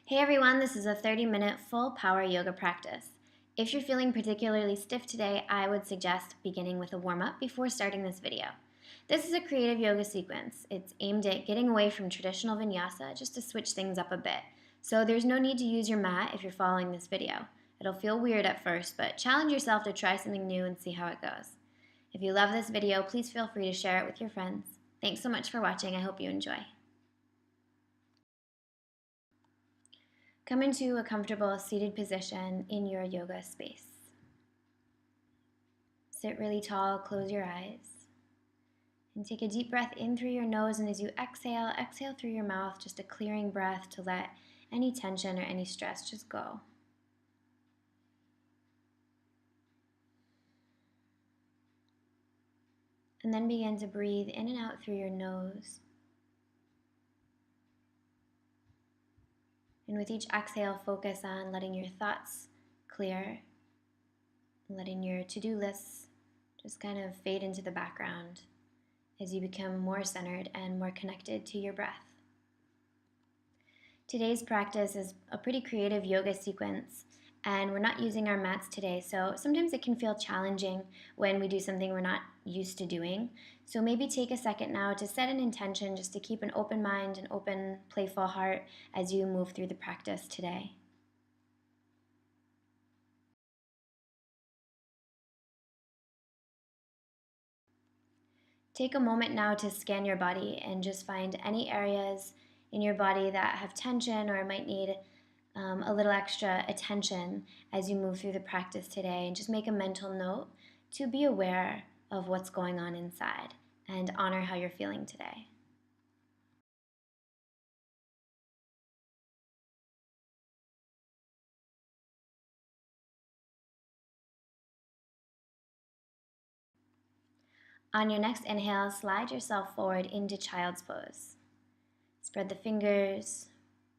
Hey everyone, this is a 30-minute full power yoga practice. If you're feeling particularly stiff today, I would suggest beginning with a warm-up before starting this video. This is a creative yoga sequence. It's aimed at getting away from traditional vinyasa just to switch things up a bit. So there's no need to use your mat if you're following this video. It'll feel weird at first, but challenge yourself to try something new and see how it goes. If you love this video, please feel free to share it with your friends. Thanks so much for watching. I hope you enjoy. Come into a comfortable seated position in your yoga space. Sit really tall, close your eyes, and take a deep breath in through your nose, and as you exhale, exhale through your mouth, just a clearing breath to let any tension or any stress just go. And then begin to breathe in and out through your nose. And with each exhale, focus on letting your thoughts clear, letting your to-do lists just kind of fade into the background as you become more centered and more connected to your breath. Today's practice is a pretty creative yoga sequence, and we're not using our mats today, so sometimes it can feel challenging when we do something we're not used to doing. So maybe take a second now to set an intention just to keep an open mind and open, playful heart as you move through the practice today. Take a moment now to scan your body and just find any areas in your body that have tension or might need a little extra attention as you move through the practice today, and just make a mental note to be aware of what's going on inside and honor how you're feeling today. On your next inhale, slide yourself forward into child's pose. Spread the fingers,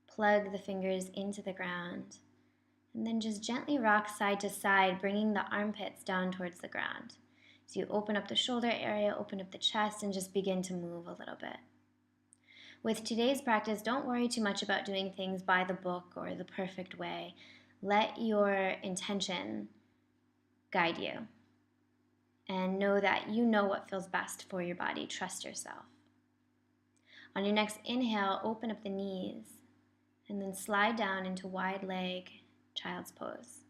plug the fingers into the ground, and then just gently rock side to side, bringing the armpits down towards the ground. So you open up the shoulder area, open up the chest, and just begin to move a little bit. With today's practice, don't worry too much about doing things by the book or the perfect way. Let your intention guide you. And know that you know what feels best for your body. Trust yourself. On your next inhale, open up the knees and then slide down into wide leg child's pose,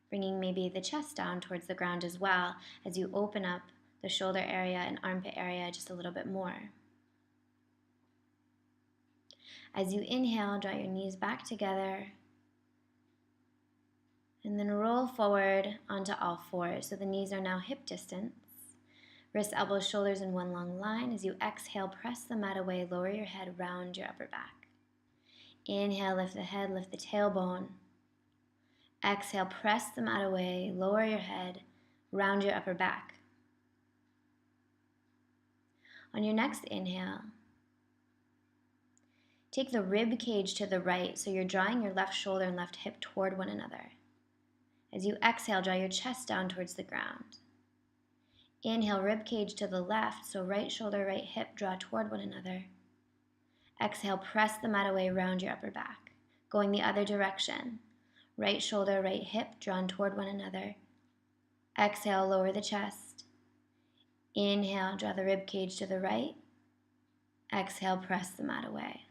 bringing maybe the chest down towards the ground as well as you open up the shoulder area and armpit area just a little bit more. As you inhale, draw your knees back together and then roll forward onto all fours. So the knees are now hip distance. Wrists, elbows, shoulders in one long line. As you exhale, press the mat away, lower your head, round your upper back. Inhale, lift the head, lift the tailbone. Exhale, press the mat away, lower your head, round your upper back. On your next inhale, take the rib cage to the right, so you're drawing your left shoulder and left hip toward one another. As you exhale, draw your chest down towards the ground. Inhale, rib cage to the left, so right shoulder, right hip draw toward one another. Exhale, press the mat away, round your upper back. Going the other direction. Right shoulder, right hip drawn toward one another. Exhale, lower the chest. Inhale, draw the rib cage to the right. Exhale, press the mat away.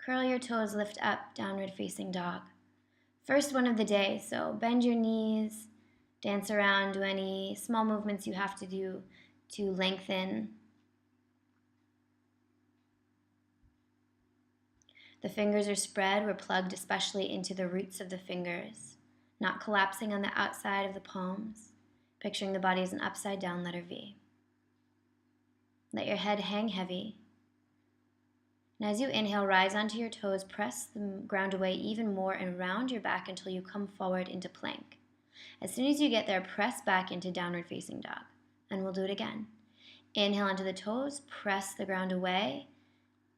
Curl your toes, lift up, downward facing dog. First one of the day, so bend your knees, dance around, do any small movements you have to do to lengthen. The fingers are spread, we're plugged especially into the roots of the fingers, not collapsing on the outside of the palms, picturing the body as an upside down letter V. Let your head hang heavy. And as you inhale, rise onto your toes, press the ground away even more and round your back until you come forward into plank. As soon as you get there, press back into downward facing dog. And we'll do it again. Inhale onto the toes, press the ground away,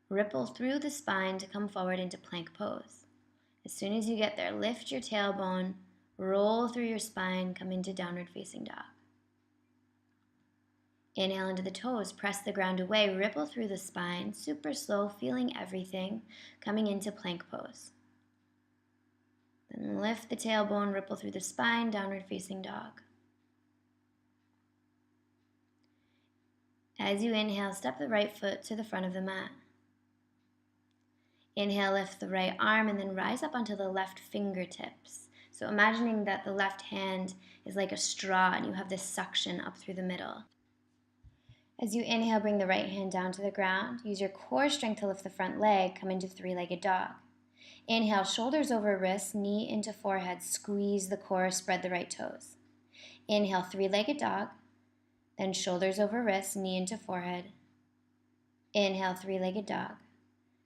ripple through the spine to come forward into plank pose. As soon as you get there, lift your tailbone, roll through your spine, come into downward facing dog. Inhale into the toes, press the ground away, ripple through the spine, super slow, feeling everything, coming into plank pose. Then lift the tailbone, ripple through the spine, downward facing dog. As you inhale, step the right foot to the front of the mat. Inhale, lift the right arm and then rise up onto the left fingertips. So imagining that the left hand is like a straw and you have this suction up through the middle. As you inhale, bring the right hand down to the ground. Use your core strength to lift the front leg. Come into three-legged dog. Inhale, shoulders over wrists, knee into forehead. Squeeze the core, spread the right toes. Inhale, three-legged dog. Then shoulders over wrists, knee into forehead. Inhale, three-legged dog.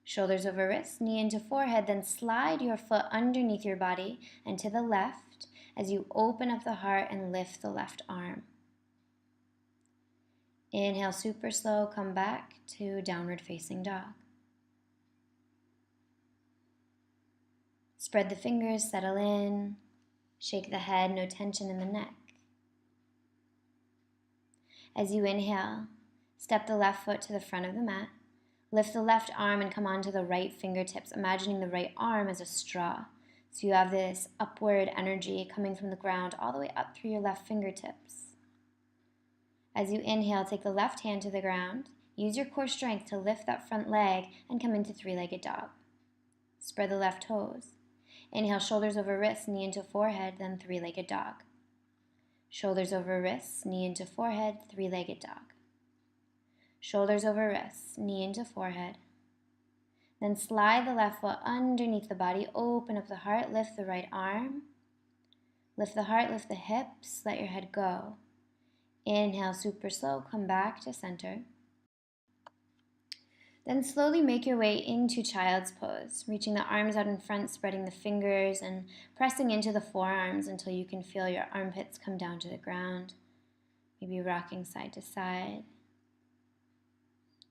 Shoulders over wrists, knee into forehead. Then slide your foot underneath your body and to the left as you open up the heart and lift the left arm. Inhale, super slow, come back to downward facing dog. Spread the fingers, settle in. Shake the head, no tension in the neck. As you inhale, step the left foot to the front of the mat. Lift the left arm and come onto the right fingertips, imagining the right arm as a straw. So you have this upward energy coming from the ground all the way up through your left fingertips. As you inhale, take the left hand to the ground. Use your core strength to lift that front leg and come into three-legged dog. Spread the left toes. Inhale, shoulders over wrists, knee into forehead, then three-legged dog. Shoulders over wrists, knee into forehead, three-legged dog. Shoulders over wrists, knee into forehead. Then slide the left foot underneath the body, open up the heart, lift the right arm. Lift the heart, lift the hips, let your head go. Inhale, super slow, come back to center. Then slowly make your way into child's pose, reaching the arms out in front, spreading the fingers, and pressing into the forearms until you can feel your armpits come down to the ground, maybe rocking side to side.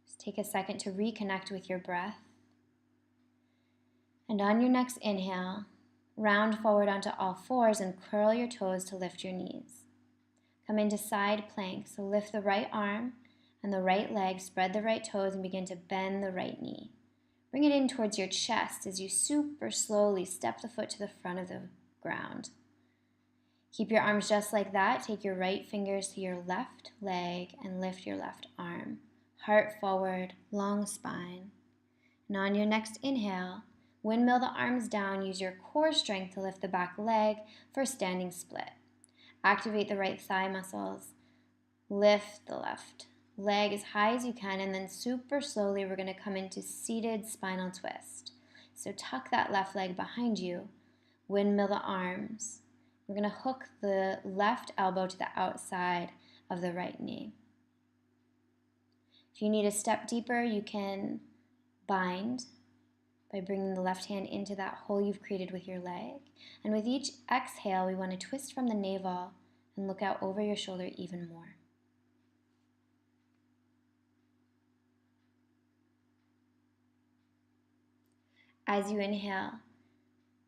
Just take a second to reconnect with your breath. And on your next inhale, round forward onto all fours and curl your toes to lift your knees. Come into side plank, so lift the right arm and the right leg, spread the right toes, and begin to bend the right knee. Bring it in towards your chest as you super slowly step the foot to the front of the ground. Keep your arms just like that. Take your right fingers to your left leg and lift your left arm. Heart forward, long spine. And on your next inhale, windmill the arms down. Use your core strength to lift the back leg for standing split. Activate the right thigh muscles. Lift the left leg as high as you can, and then super slowly we're going to come into seated spinal twist. So tuck that left leg behind you. Windmill the arms. We're going to hook the left elbow to the outside of the right knee. If you need a step deeper, you can bind by bringing the left hand into that hole you've created with your leg. And with each exhale, we want to twist from the navel and look out over your shoulder even more. As you inhale,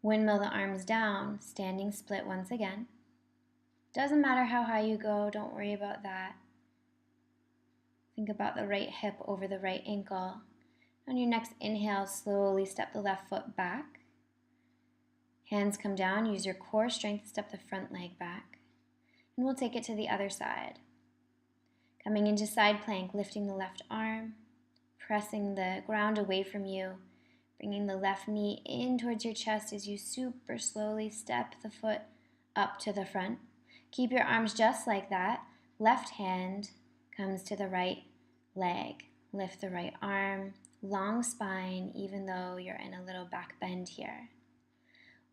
windmill the arms down, standing split once again. Doesn't matter how high you go, don't worry about that. Think about the right hip over the right ankle. On your next inhale, slowly step the left foot back. Hands come down, use your core strength to step the front leg back. And we'll take it to the other side. Coming into side plank, lifting the left arm, pressing the ground away from you, bringing the left knee in towards your chest as you super slowly step the foot up to the front. Keep your arms just like that. Left hand comes to the right leg. Lift the right arm, long spine, even though you're in a little back bend here.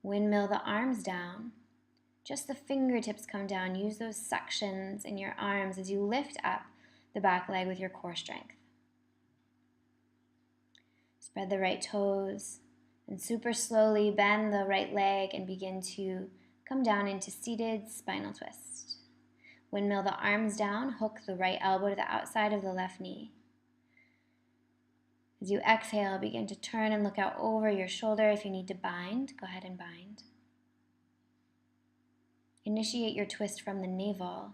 Windmill the arms down. Just the fingertips come down. Use those suctions in your arms as you lift up the back leg with your core strength. Spread the right toes and super slowly bend the right leg and begin to come down into seated spinal twist. Windmill the arms down, hook the right elbow to the outside of the left knee. As you exhale, begin to turn and look out over your shoulder. If you need to bind, go ahead and bind. Initiate your twist from the navel.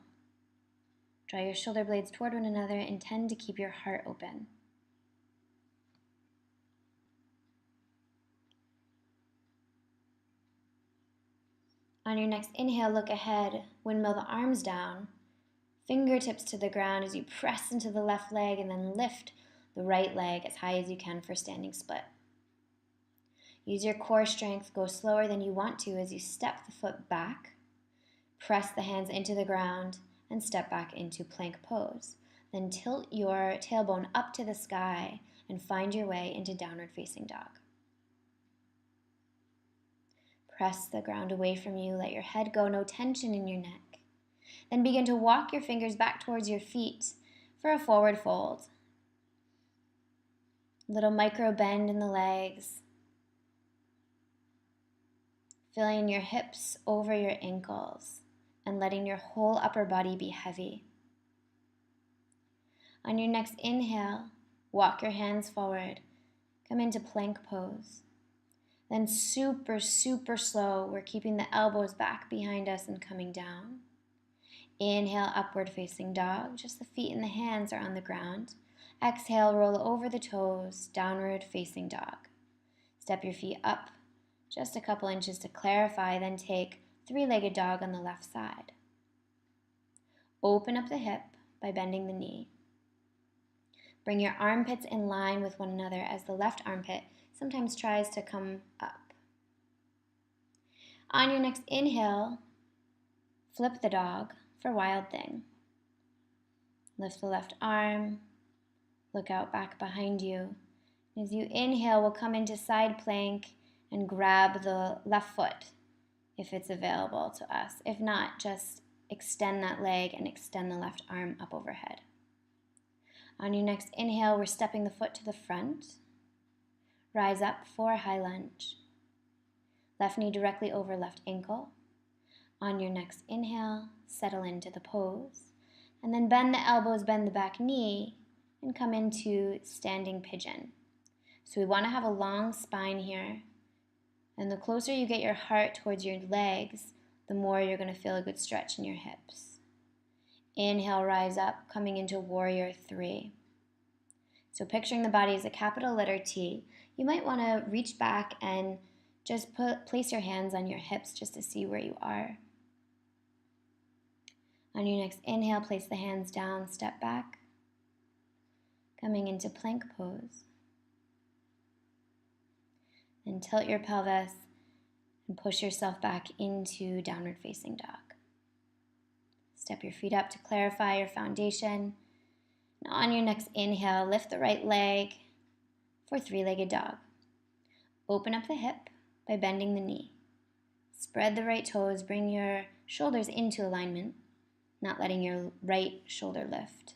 Draw your shoulder blades toward one another. Intend to keep your heart open. On your next inhale, look ahead, windmill the arms down, fingertips to the ground as you press into the left leg, and then lift the right leg as high as you can for standing split. Use your core strength, go slower than you want to as you step the foot back, press the hands into the ground, and step back into plank pose. Then tilt your tailbone up to the sky and find your way into downward facing dog. Press the ground away from you, let your head go, no tension in your neck. Then begin to walk your fingers back towards your feet for a forward fold. Little micro bend in the legs. Filling your hips over your ankles and letting your whole upper body be heavy. On your next inhale, walk your hands forward. Come into plank pose. Then super, super slow, we're keeping the elbows back behind us and coming down. Inhale, upward facing dog. Just the feet and the hands are on the ground. Exhale, roll over the toes, downward facing dog. Step your feet up just a couple inches to clarify, then take three-legged dog on the left side. Open up the hip by bending the knee. Bring your armpits in line with one another as the left armpit sometimes tries to come up. On your next inhale, flip the dog for wild thing. Lift the left arm, look out back behind you. As you inhale, we'll come into side plank and grab the left foot if it's available to us. If not, just extend that leg and extend the left arm up overhead. On your next inhale, we're stepping the foot to the front. Rise up for a high lunge. Left knee directly over left ankle. On your next inhale, settle into the pose. And then bend the elbows, bend the back knee, and come into standing pigeon. So we want to have a long spine here. And the closer you get your heart towards your legs, the more you're going to feel a good stretch in your hips. Inhale, rise up, coming into warrior three. So picturing the body as a capital letter T, you might want to reach back and just place your hands on your hips just to see where you are. On your next inhale, place the hands down, step back, coming into plank pose. Then tilt your pelvis and push yourself back into downward facing dog. Step your feet up to clarify your foundation. And on your next inhale, lift the right leg for three-legged dog. Open up the hip by bending the knee. Spread the right toes, bring your shoulders into alignment, not letting your right shoulder lift.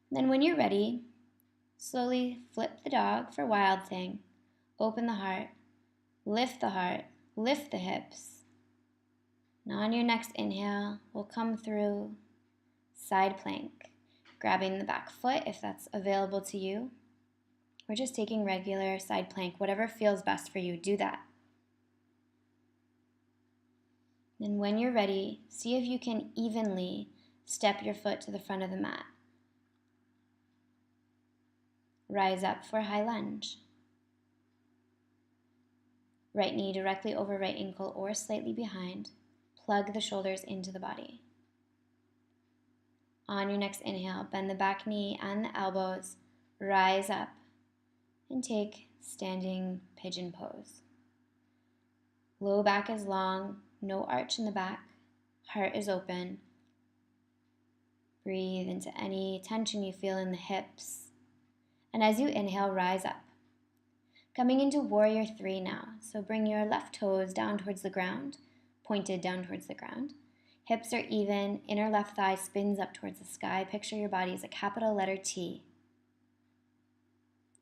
Then when you're ready, slowly flip the dog for wild thing. Open the heart, lift the hips. Now on your next inhale, we'll come through side plank, grabbing the back foot if that's available to you. We're just taking regular side plank, whatever feels best for you, do that. Then when you're ready, see if you can evenly step your foot to the front of the mat. Rise up for high lunge. Right knee directly over right ankle or slightly behind. Plug the shoulders into the body. On your next inhale, bend the back knee and the elbows. Rise up and take standing pigeon pose. Low back is long, no arch in the back. Heart is open. Breathe into any tension you feel in the hips. And as you inhale, rise up. Coming into warrior three now. So bring your left toes down towards the ground, pointed down towards the ground. Hips are even, inner left thigh spins up towards the sky. Picture your body as a capital letter T.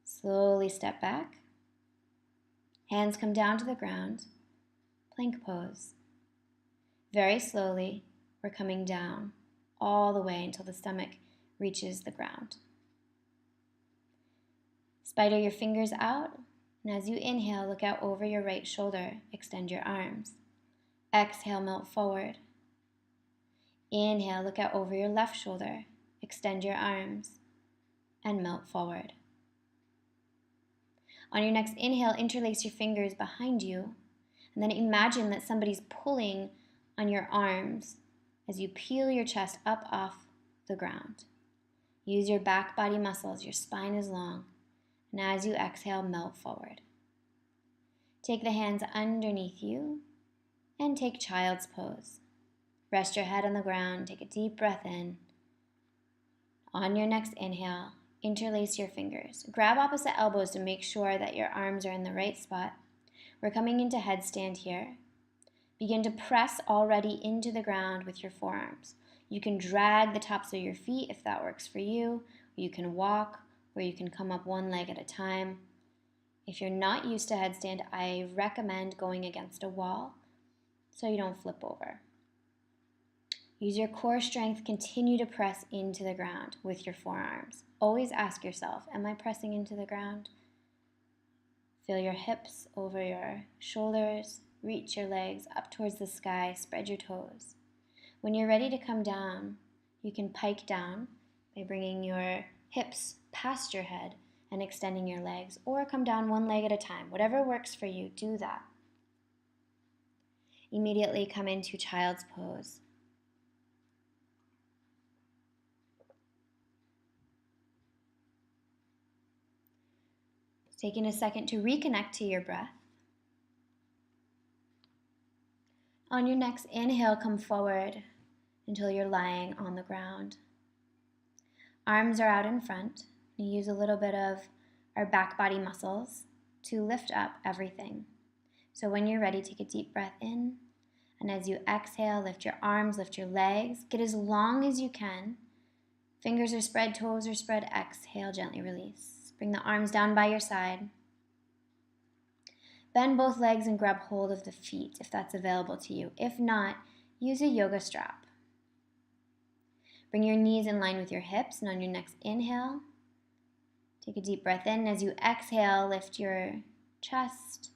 Slowly step back. Hands come down to the ground. Plank pose. Very slowly, we're coming down all the way until the stomach reaches the ground. Spider your fingers out. And as you inhale, look out over your right shoulder. Extend your arms. Exhale, melt forward. Inhale, look out over your left shoulder. Extend your arms and melt forward. On your next inhale, interlace your fingers behind you And then imagine that somebody's pulling on your arms as you peel your chest up off the ground. Use your back body muscles, your spine is long. And as you exhale, melt forward. Take the hands underneath you and take child's pose. Rest your head on the ground, take a deep breath in. On your next inhale, interlace your fingers. Grab opposite elbows to make sure that your arms are in the right spot. We're coming into headstand here. Begin to press already into the ground with your forearms. You can drag the tops of your feet if that works for you. Or you can walk, or you can come up one leg at a time. If you're not used to headstand, I recommend going against a wall so you don't flip over. Use your core strength, continue to press into the ground with your forearms. Always ask yourself, am I pressing into the ground? Feel your hips over your shoulders, reach your legs up towards the sky, spread your toes. When you're ready to come down, you can pike down by bringing your hips past your head and extending your legs, or come down one leg at a time. Whatever works for you, do that. Immediately come into child's pose. Taking a second to reconnect to your breath. On your next inhale, come forward until you're lying on the ground. Arms are out in front. You use a little bit of our back body muscles to lift up everything. So when you're ready, take a deep breath in. And as you exhale, lift your arms, lift your legs. Get as long as you can. Fingers are spread, toes are spread. Exhale, gently release. Bring the arms down by your side. Bend both legs and grab hold of the feet if that's available to you. If not, use a yoga strap. Bring your knees in line with your hips, and on your next inhale, take a deep breath in. As you exhale, lift your chest,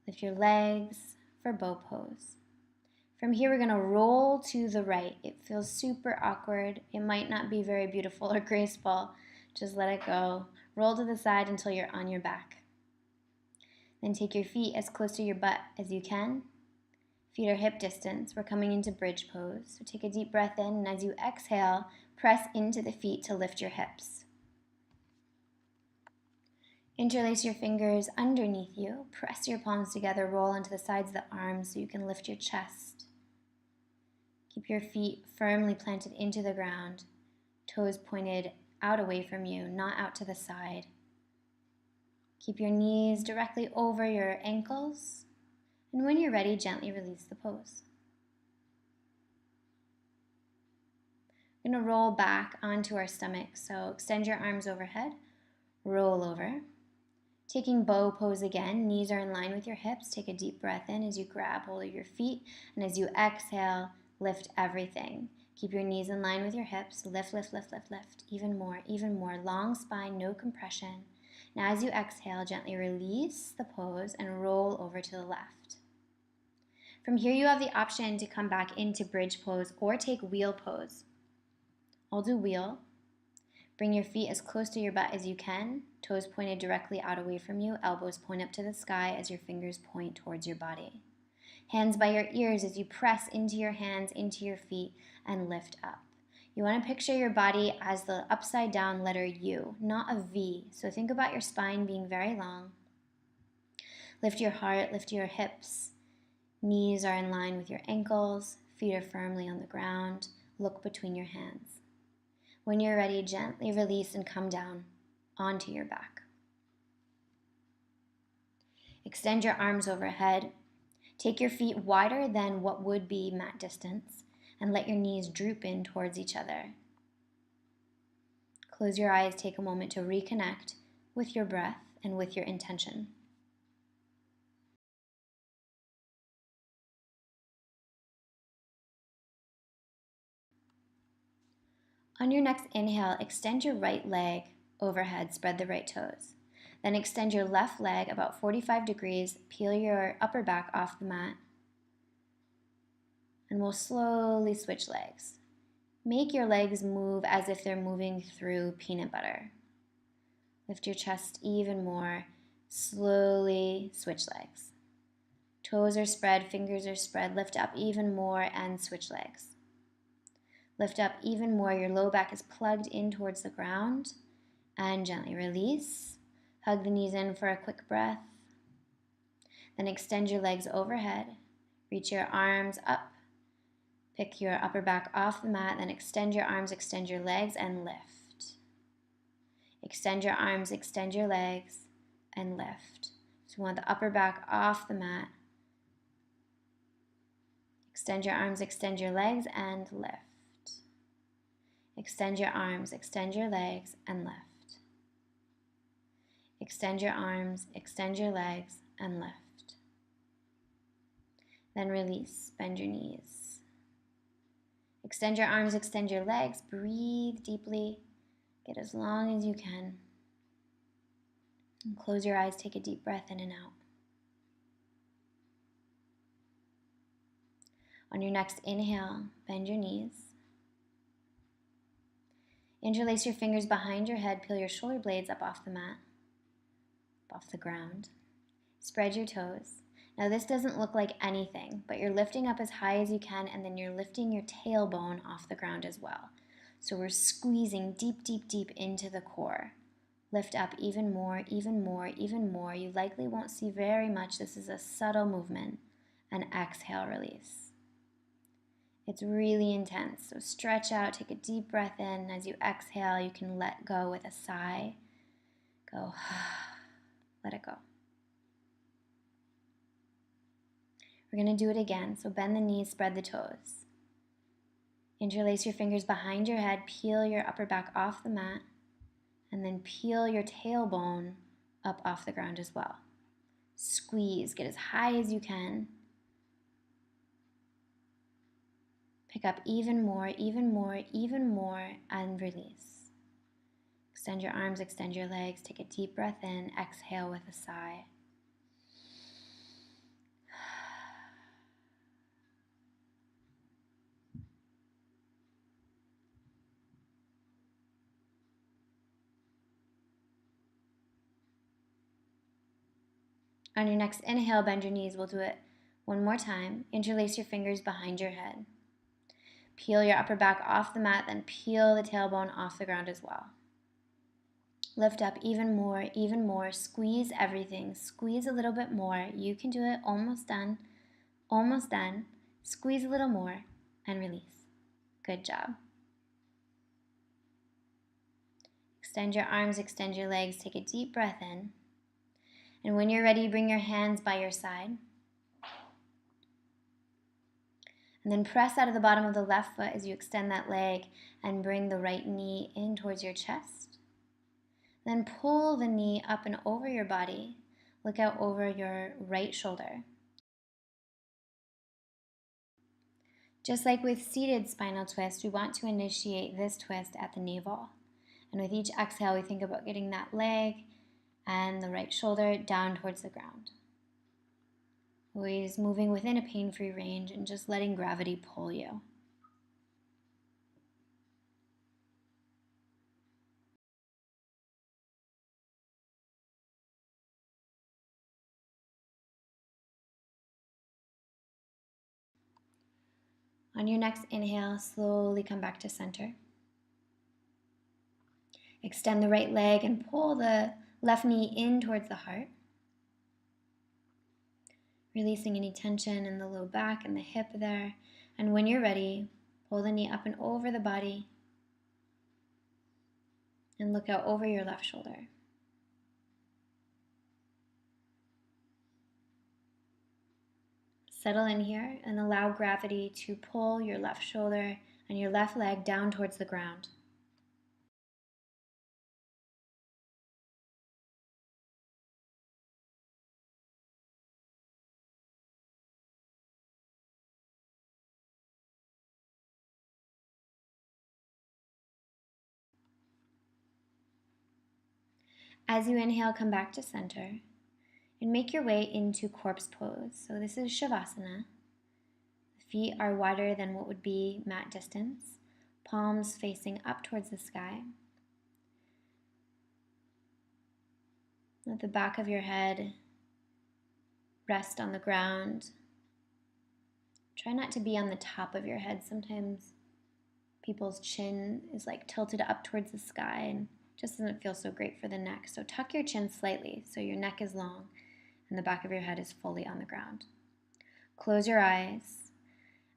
lift your legs for bow pose. From here, we're going to roll to the right. It feels super awkward. It might not be very beautiful or graceful. Just let it go. Roll to the side until you're on your back. Then take your feet as close to your butt as you can. Feet are hip distance. We're coming into bridge pose. So take a deep breath in, and as you exhale, press into the feet to lift your hips. Interlace your fingers underneath you. Press your palms together. Roll onto the sides of the arms so you can lift your chest. Keep your feet firmly planted into the ground. Toes pointed out away from you, not out to the side. Keep your knees directly over your ankles. And when you're ready, gently release the pose. We're going to roll back onto our stomach. So extend your arms overhead. Roll over. Taking bow pose again. Knees are in line with your hips. Take a deep breath in as you grab hold of your feet. And as you exhale, lift everything. Keep your knees in line with your hips. Lift, lift, lift, lift, lift. Even more, even more. Long spine, no compression. Now as you exhale, gently release the pose and roll over to the left. From here, you have the option to come back into bridge pose or take wheel pose. I'll do wheel. Bring your feet as close to your butt as you can. Toes pointed directly out away from you. Elbows point up to the sky as your fingers point towards your body. Hands by your ears as you press into your hands, into your feet, and lift up. You want to picture your body as the upside down letter U, not a V. So think about your spine being very long. Lift your heart, lift your hips. Knees are in line with your ankles. Feet are firmly on the ground. Look between your hands. When you're ready, gently release and come down onto your back. Extend your arms overhead. Take your feet wider than what would be mat distance and let your knees droop in towards each other. Close your eyes, take a moment to reconnect with your breath and with your intention. On your next inhale, extend your right leg overhead, spread the right toes. Then extend your left leg about 45 degrees, peel your upper back off the mat, and we'll slowly switch legs. Make your legs move as if they're moving through peanut butter. Lift your chest even more. Slowly switch legs. Toes are spread, fingers are spread. Lift up even more and switch legs. Lift up even more. Your low back is plugged in towards the ground. And gently release. Hug the knees in for a quick breath. Then extend your legs overhead. Reach your arms up. Pick your upper back off the mat. Then extend your arms, extend your legs, and lift. Extend your arms, extend your legs, and lift. So we want the upper back off the mat. Extend your arms, extend your legs, and lift. Extend your arms, extend your legs, and lift. Extend your arms, extend your legs, and lift. Then release, bend your knees. Extend your arms, extend your legs, breathe deeply. Get as long as you can. And close your eyes, take a deep breath in and out. On your next inhale, bend your knees. Interlace your fingers behind your head, peel your shoulder blades up off the mat, off the ground. Spread your toes. Now this doesn't look like anything, but you're lifting up as high as you can, and then you're lifting your tailbone off the ground as well. So we're squeezing deep, deep, deep into the core. Lift up even more, even more, even more. You likely won't see very much. This is a subtle movement. And exhale, release. It's really intense. So stretch out, take a deep breath in. As you exhale, you can let go with a sigh. Go, let it go. We're going to do it again. So bend the knees, spread the toes. Interlace your fingers behind your head, peel your upper back off the mat, and then peel your tailbone up off the ground as well. Squeeze, get as high as you can. Pick up even more, even more, even more, and release. Extend your arms, extend your legs, take a deep breath in, exhale with a sigh. On your next inhale, bend your knees. We'll do it one more time. Interlace your fingers behind your head. Peel your upper back off the mat, then peel the tailbone off the ground as well. Lift up even more. Squeeze everything. Squeeze a little bit more. You can do it. Almost done. Almost done. Squeeze a little more and release. Good job. Extend your arms, extend your legs. Take a deep breath in. And when you're ready, bring your hands by your side. And then press out of the bottom of the left foot as you extend that leg and bring the right knee in towards your chest. Then pull the knee up and over your body. Look out over your right shoulder. Just like with seated spinal twist, we want to initiate this twist at the navel. And with each exhale, we think about getting that leg and the right shoulder down towards the ground. Always moving within a pain-free range and just letting gravity pull you. On your next inhale, slowly come back to center. Extend the right leg and pull the left knee in towards the heart. Releasing any tension in the low back and the hip there. And when you're ready, pull the knee up and over the body and look out over your left shoulder. Settle in here and allow gravity to pull your left shoulder and your left leg down towards the ground. As you inhale, come back to center and make your way into corpse pose. So this is Shavasana. The feet are wider than what would be mat distance, palms facing up towards the sky. Let the back of your head rest on the ground. Try not to be on the top of your head. Sometimes people's chin is like tilted up towards the sky and just doesn't feel so great for the neck. So tuck your chin slightly so your neck is long and the back of your head is fully on the ground. Close your eyes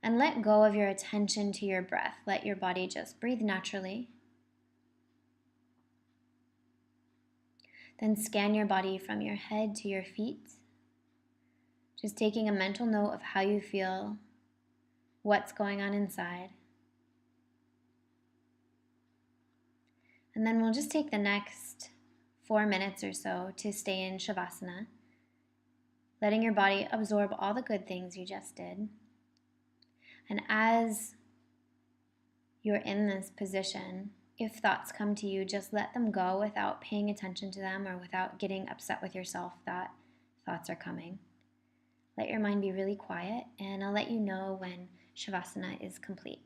and let go of your attention to your breath. Let your body just breathe naturally. Then scan your body from your head to your feet, just taking a mental note of how you feel, what's going on inside. And then we'll just take the next 4 minutes or so to stay in Shavasana, letting your body absorb all the good things you just did. And as you're in this position, if thoughts come to you, just let them go without paying attention to them or without getting upset with yourself that thoughts are coming. Let your mind be really quiet, and I'll let you know when Shavasana is complete.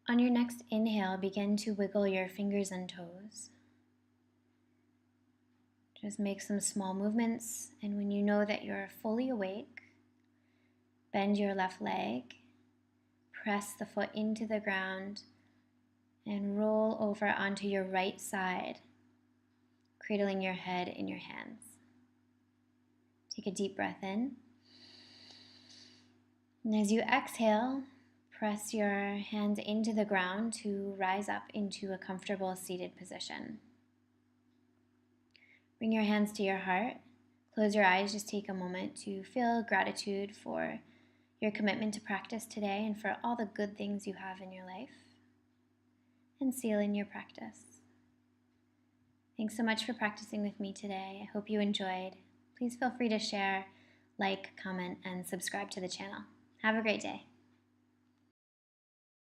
On your next inhale, begin to wiggle your fingers and toes. Just make some small movements, and when you know that you're fully awake, bend your left leg, press the foot into the ground, and roll over onto your right side, cradling your head in your hands. Take a deep breath in. And as you exhale, press your hands into the ground to rise up into a comfortable seated position. Bring your hands to your heart. Close your eyes. Just take a moment to feel gratitude for your commitment to practice today and for all the good things you have in your life. And seal in your practice. Thanks so much for practicing with me today. I hope you enjoyed. Please feel free to share, like, comment, and subscribe to the channel. Have a great day.